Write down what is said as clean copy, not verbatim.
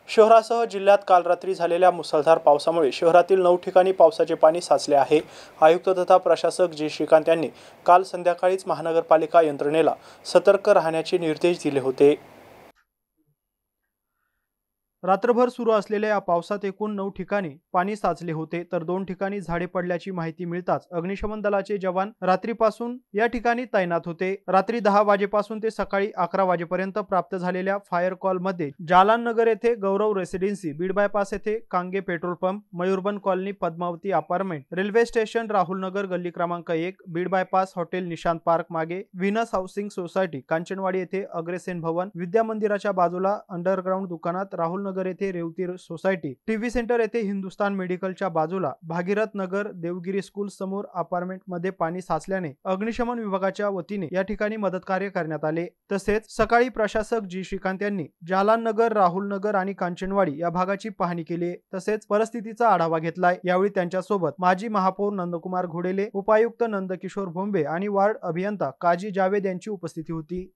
शहरासह जिल्ह्यात काल रात्री झालेल्या मुसळधार पावसामुळे शहरातील 9 ठिकाणी पावसाचे पाणी साचले आहे। आयुक्त तथा प्रशासक जी श्रीकांत यांनी काल संध्याकाळीच महानगरपालिका यंत्रणेला सतर्क राहण्याचे निर्देश दिले होते। रात्रभर सुरू असलेल्या या पावसात एकूण 9 ठिकाणी पाणी साचले होते, तर 2 ठिकाणी झाडे पडल्याची माहिती मिळताच अग्निशमन दलाचे जवान रात्रीपासून या ठिकाणी तैनात होते। रात्री 10 वाजेपासून ते सकाळी 11 वाजेपर्यंत प्राप्त झालेल्या फायर कॉलमध्ये जालान नगर येथे गौरव रेसिडेन्सी, बीड बायपास येथे Kange petrol pump, Mayurban colony, Padmavati apartment, railway station, Rahul Nagar गल्ली क्रमांक 1, Beed bypass, hotel Nishant park मागे, व्हीनस हाऊसिंग सोसायटी, कांचनवाडी येथे अग्रसेन भवन, विद्या मंदिराच्या बाजूला अंडरग्राउंड दुकानात, राहुल नगर येथे रेवती सोसायटी, टीव्ही सेंटर येथे हिंदुस्तान मेडिकलच्या बाजूला, भागीरथ नगर, देवगिरी स्कूल समोर अपार्टमेंट मध्ये पाणी साचल्याने अग्निशमन विभागाच्या वतीने या ठिकाणी मदत कार्य करण्यात आले। तसेच सकाळी प्रशासक जी श्रीकांत यांनी जालान नगर, राहुल नगर आणि कांचनवाडी या भागाची पाहणी केली, तसेच परिस्थितीचा आढावा घेतलाय। यावेळी त्यांच्यासोबत माजी महापौर नंदकुमार घोडेले, उपायुक्त नंदकिशोर भोंबे आणि वार्ड अभियंता काजी जावेद यांची उपस्थिती होती।